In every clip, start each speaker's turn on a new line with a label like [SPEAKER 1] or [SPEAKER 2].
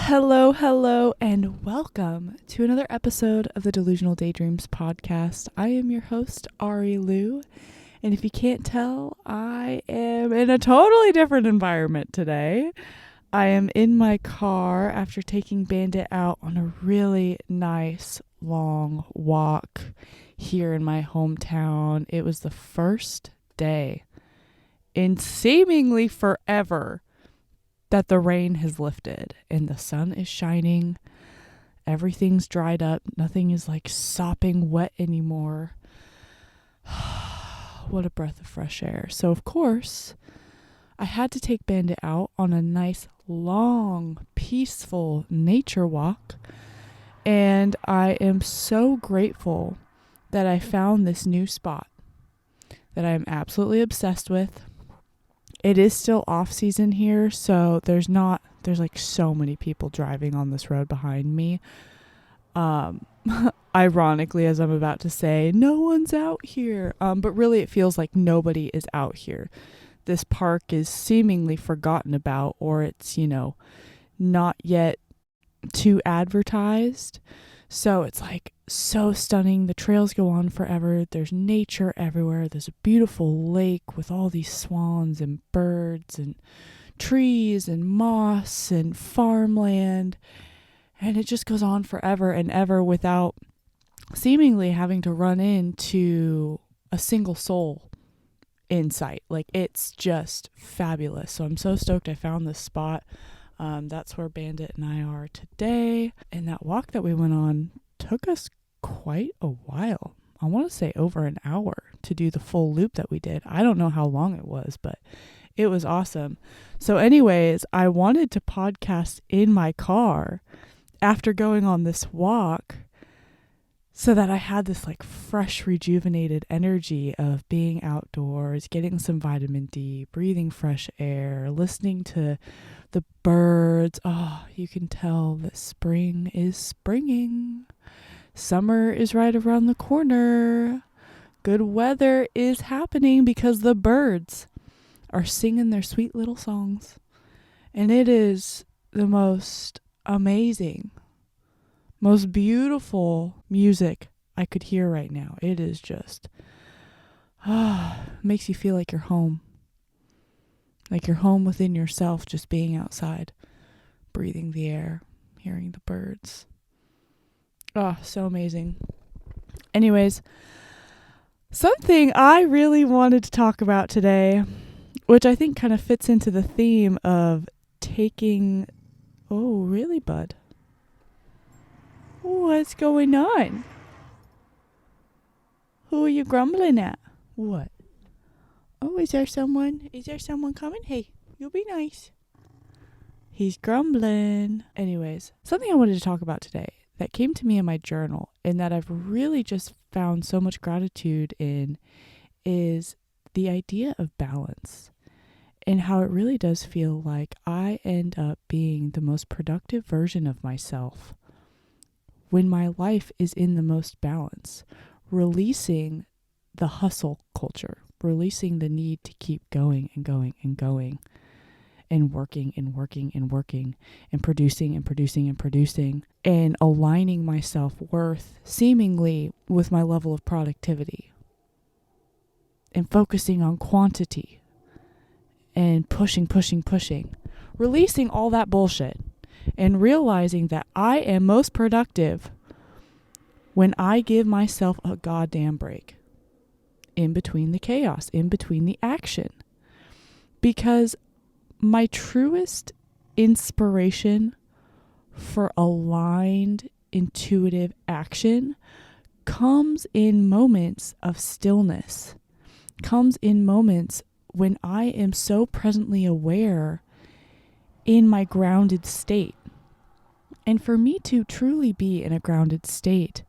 [SPEAKER 1] Hello, and welcome to another episode of the Delusional Daydreams podcast. I am your host, Ari Lou, and if you can't tell, I am in a totally different environment today. I am in my car after taking Bandit out on a really nice long walk here in my hometown. It was the first day in seemingly forever that the rain has lifted and the sun is shining. Everything's dried up. Nothing is like sopping wet anymore. What a breath of fresh air. So of course, I had to take Bandit out on a nice, long, peaceful nature walk. And I am so grateful that I found this new spot that I am absolutely obsessed with. It is still off season here, so there's like so many people driving on this road behind me. Ironically, as I'm about to say, no one's out here. But really it feels like nobody is out here. This park is seemingly forgotten about, or it's, not yet too advertised. So it's like so stunning. The trails go on forever. There's nature everywhere. There's a beautiful lake with all these swans and birds and trees and moss and farmland. And it just goes on forever and ever without seemingly having to run into a single soul in sight. Like, it's just fabulous. So I'm so stoked I found this spot. That's where Bandit and I are today. And that walk that we went on took us quite a while. I want to say over an hour to do the full loop that we did. I don't know how long it was, but it was awesome. So anyways, I wanted to podcast in my car after going on this walk so that I had this like fresh, rejuvenated energy of being outdoors, getting some vitamin D, breathing fresh air, listening to the birds. Oh, you can tell that spring is springing. Summer is right around the corner. Good weather is happening because the birds are singing their sweet little songs. And it is the most amazing, most beautiful music I could hear right now. It is just, makes you feel like you're home. Like you're home within yourself, just being outside, breathing the air, hearing the birds. Oh, so amazing. Anyways, something I really wanted to talk about today, which I think kind of fits into the theme of taking... Oh, really, bud? What's going on? Who are you grumbling at? What? Oh, is there someone? Is there someone coming? Hey, you'll be nice. He's grumbling. Anyways, something I wanted to talk about today that came to me in my journal and that I've really just found so much gratitude in is the idea of balance and how it really does feel like I end up being the most productive version of myself when my life is in the most balance, releasing the hustle culture, releasing the need to keep going and going and going and working and working and working and producing and producing and producing and aligning my self-worth seemingly with my level of productivity and focusing on quantity and pushing, releasing all that bullshit and realizing that I am most productive when I give myself a goddamn break in between the chaos, in between the action. Because my truest inspiration for aligned, intuitive action comes in moments of stillness, comes in moments when I am so presently aware in my grounded state. And for me to truly be in a grounded state,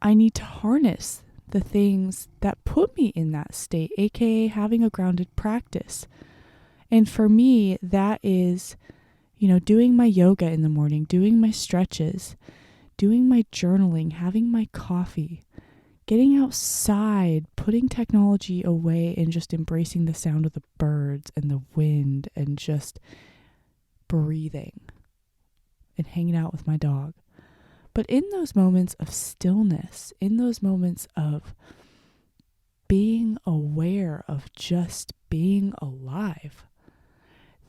[SPEAKER 1] I need to harness the things that put me in that state, aka having a grounded practice. And for me, that is, doing my yoga in the morning, doing my stretches, doing my journaling, having my coffee, getting outside, putting technology away and just embracing the sound of the birds and the wind and just breathing and hanging out with my dog. But in those moments of stillness, in those moments of being aware of just being alive,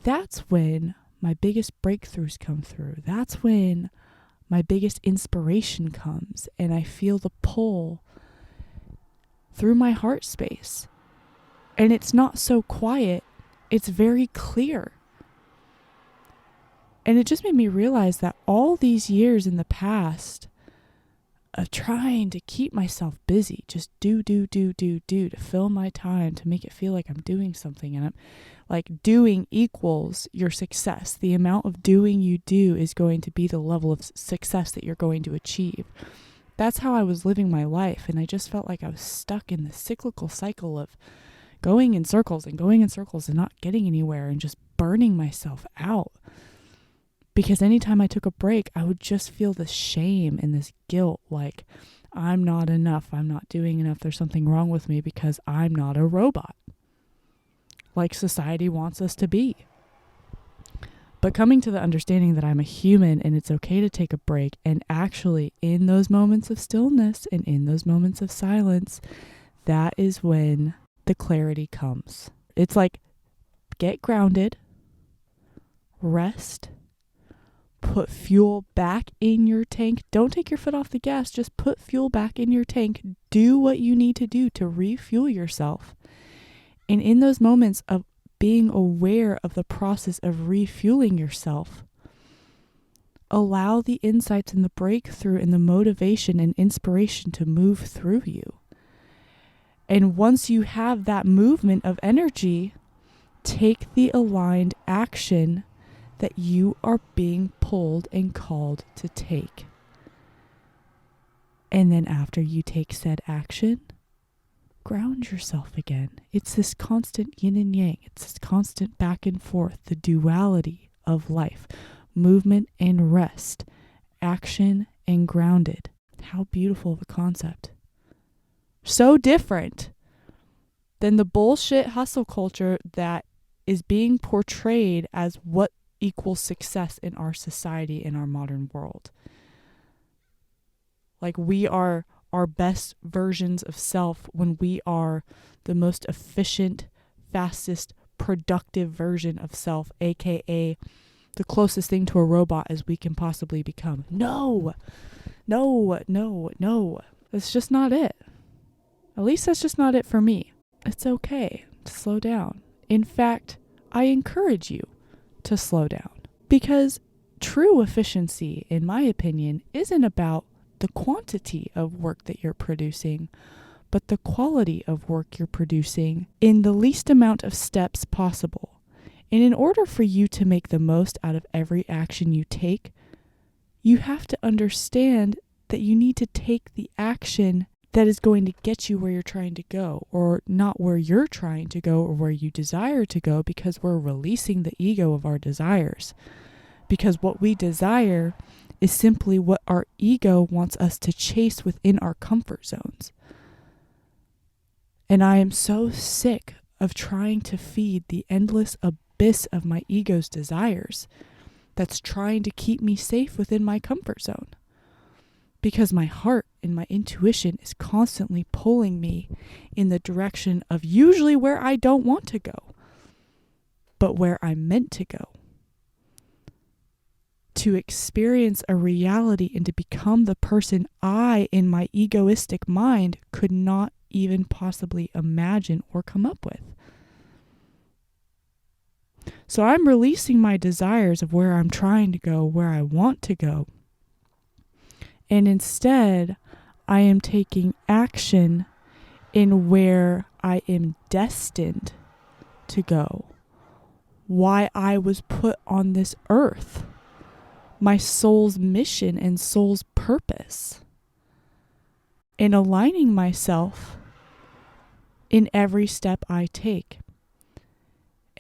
[SPEAKER 1] that's when my biggest breakthroughs come through. That's when my biggest inspiration comes, and I feel the pull through my heart space. And it's not so quiet, it's very clear. And it just made me realize that all these years in the past of trying to keep myself busy, just do to fill my time, to make it feel like I'm doing something. And I'm like, doing equals your success. The amount of doing you do is going to be the level of success that you're going to achieve. That's how I was living my life. And I just felt like I was stuck in the cyclical cycle of going in circles and not getting anywhere and just burning myself out. Because anytime I took a break, I would just feel this shame and this guilt, like I'm not enough, I'm not doing enough, there's something wrong with me because I'm not a robot, like society wants us to be. But coming to the understanding that I'm a human and it's okay to take a break, and actually in those moments of stillness and in those moments of silence, that is when the clarity comes. It's like, get grounded, rest, put fuel back in your tank. Don't take your foot off the gas. Just put fuel back in your tank. Do what you need to do to refuel yourself. And in those moments of being aware of the process of refueling yourself, allow the insights and the breakthrough and the motivation and inspiration to move through you. And once you have that movement of energy, take the aligned action that you are being pulled and called to take. And then after you take said action, ground yourself again. It's this constant yin and yang. It's this constant back and forth, the duality of life, movement and rest, action and grounded. How beautiful of a concept. So different than the bullshit hustle culture that is being portrayed as what equals success in our society, in our modern world. Like, we are our best versions of self when we are the most efficient, fastest, productive version of self, aka the closest thing to a robot as we can possibly become. No. That's just not it. At least that's just not it for me. It's okay to slow down. In fact, I encourage you to slow down, because true efficiency, in my opinion, isn't about the quantity of work that you're producing, but the quality of work you're producing in the least amount of steps possible. And in order for you to make the most out of every action you take, you have to understand that you need to take the action that is going to get you where you're trying to go, or not where you're trying to go or where you desire to go, because we're releasing the ego of our desires. Because what we desire is simply what our ego wants us to chase within our comfort zones. And I am so sick of trying to feed the endless abyss of my ego's desires that's trying to keep me safe within my comfort zone. Because my heart and my intuition is constantly pulling me in the direction of usually where I don't want to go, but where I'm meant to go. To experience a reality and to become the person I, in my egoistic mind, could not even possibly imagine or come up with. So I'm releasing my desires of where I'm trying to go, where I want to go. And instead, I am taking action in where I am destined to go. Why I was put on this earth. My soul's mission and soul's purpose. And aligning myself in every step I take.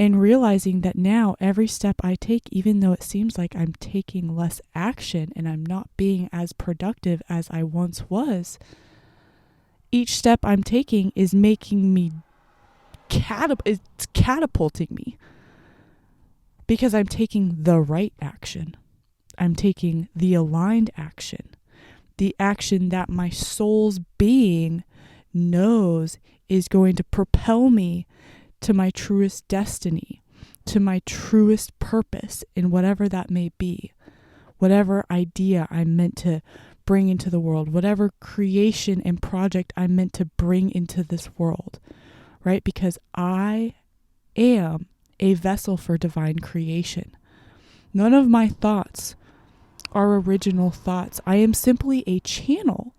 [SPEAKER 1] And realizing that now every step I take, even though it seems like I'm taking less action and I'm not being as productive as I once was, each step I'm taking is making me it's catapulting me. Because I'm taking the right action. I'm taking the aligned action, the action that my soul's being knows is going to propel me to my truest destiny, to my truest purpose in whatever that may be, whatever idea I'm meant to bring into the world, whatever creation and project I'm meant to bring into this world, right? Because I am a vessel for divine creation. None of my thoughts are original thoughts. I am simply a channel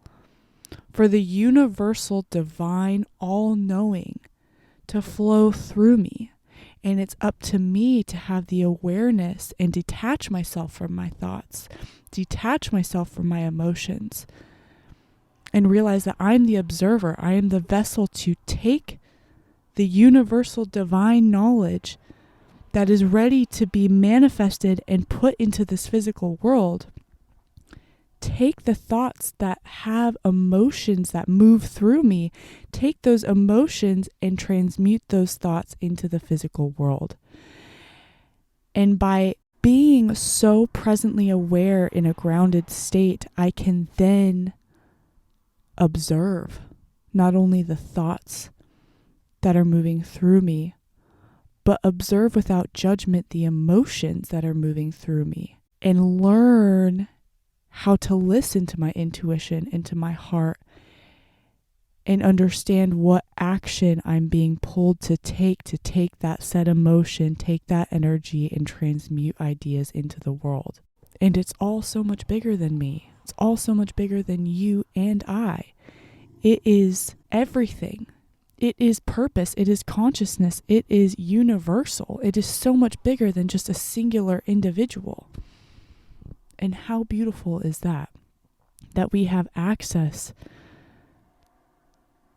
[SPEAKER 1] for the universal, divine, all-knowing to flow through me. And it's up to me to have the awareness and detach myself from my thoughts, detach myself from my emotions, and realize that I'm the observer. I am the vessel to take the universal divine knowledge that is ready to be manifested and put into this physical world. Take the thoughts that have emotions that move through me, take those emotions and transmute those thoughts into the physical world. And by being so presently aware in a grounded state, I can then observe not only the thoughts that are moving through me, but observe without judgment the emotions that are moving through me, and learn how to listen to my intuition and to my heart, and understand what action I'm being pulled to take that said emotion, take that energy, and transmute ideas into the world. And it's all so much bigger than me. It's all so much bigger than you and I. It is everything. It is purpose. It is consciousness. It is universal. It is so much bigger than just a singular individual. And how beautiful is that? That we have access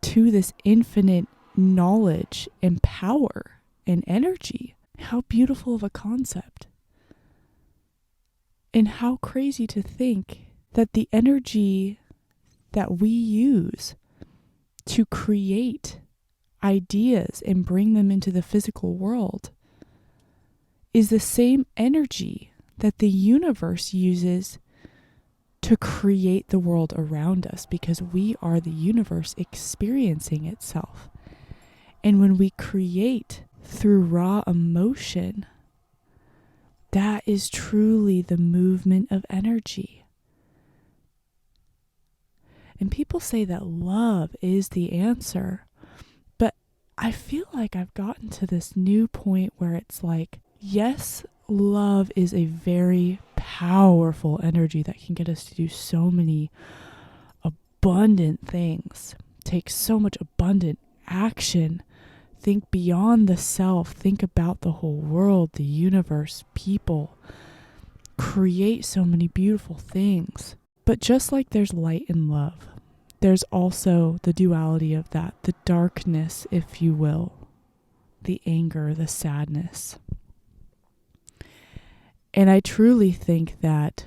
[SPEAKER 1] to this infinite knowledge and power and energy. How beautiful of a concept. And how crazy to think that the energy that we use to create ideas and bring them into the physical world is the same energy that the universe uses to create the world around us, because we are the universe experiencing itself. And when we create through raw emotion, that is truly the movement of energy. And people say that love is the answer, but I feel like I've gotten to this new point where it's like, yes, love is a very powerful energy that can get us to do so many abundant things, take so much abundant action, think beyond the self, think about the whole world, the universe, people, create so many beautiful things. But just like there's light in love, there's also the duality of that, the darkness, if you will, the anger, the sadness. And I truly think that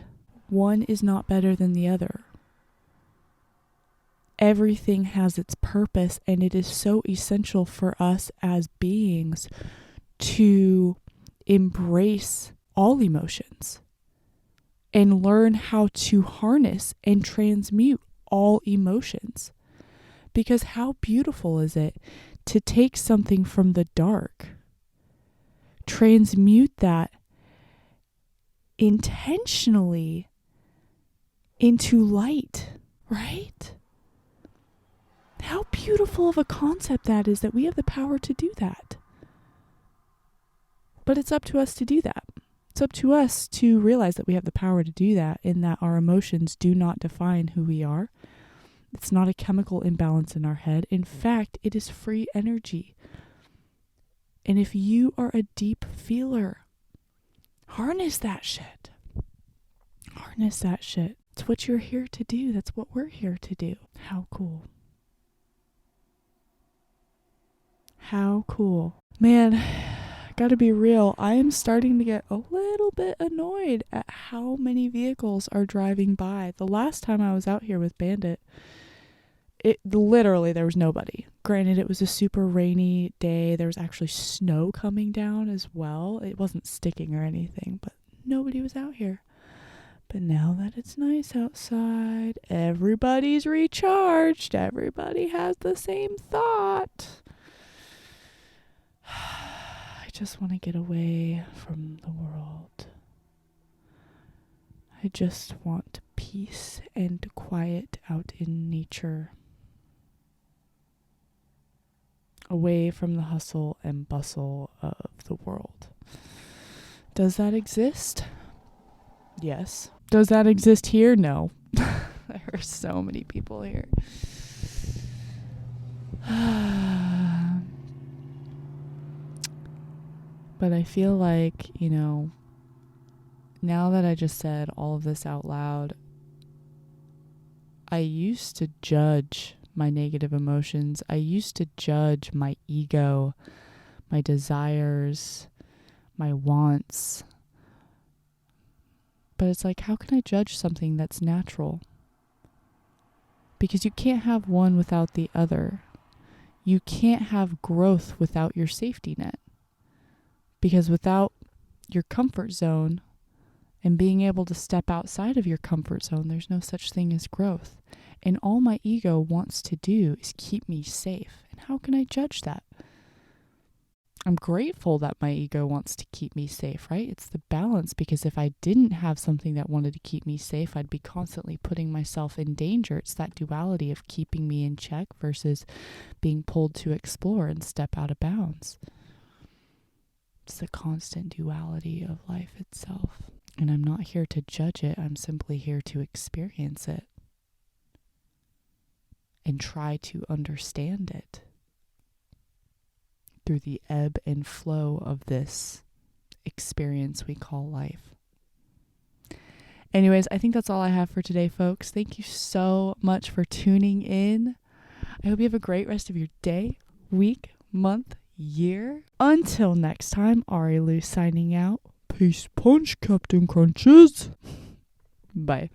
[SPEAKER 1] one is not better than the other. Everything has its purpose, and it is so essential for us as beings to embrace all emotions and learn how to harness and transmute all emotions. Because how beautiful is it to take something from the dark, transmute that intentionally into light, right? How beautiful of a concept that is, that we have the power to do that. But it's up to us to do that. It's up to us to realize that we have the power to do that, and that our emotions do not define who we are. It's not a chemical imbalance in our head. In fact, it is free energy. And if you are a deep feeler, harness that shit. Harness that shit. It's what you're here to do. That's what we're here to do. How cool. How cool. Man, gotta be real. I am starting to get a little bit annoyed at how many vehicles are driving by. The last time I was out here with Bandit, there was nobody. Granted, it was a super rainy day. There was actually snow coming down as well. It wasn't sticking or anything, but nobody was out here. But now that it's nice outside, everybody's recharged. Everybody has the same thought. I just want to get away from the world. I just want peace and quiet out in nature. Away from the hustle and bustle of the world. Does that exist? Yes. Does that exist here? No. There are so many people here. But I feel like, now that I just said all of this out loud, I used to judge my negative emotions. I used to judge my ego, my desires, my wants. But it's like, how can I judge something that's natural? Because you can't have one without the other. You can't have growth without your safety net. Because without your comfort zone and being able to step outside of your comfort zone, there's no such thing as growth. And all my ego wants to do is keep me safe. And how can I judge that? I'm grateful that my ego wants to keep me safe, right? It's the balance, because if I didn't have something that wanted to keep me safe, I'd be constantly putting myself in danger. It's that duality of keeping me in check versus being pulled to explore and step out of bounds. It's the constant duality of life itself. And I'm not here to judge it. I'm simply here to experience it and try to understand it through the ebb and flow of this experience we call life. Anyways, I think that's all I have for today, folks. Thank you so much for tuning in. I hope you have a great rest of your day, week, month, year. Until next time, Ari Lou signing out. Peace punch, Captain Crunches. Bye.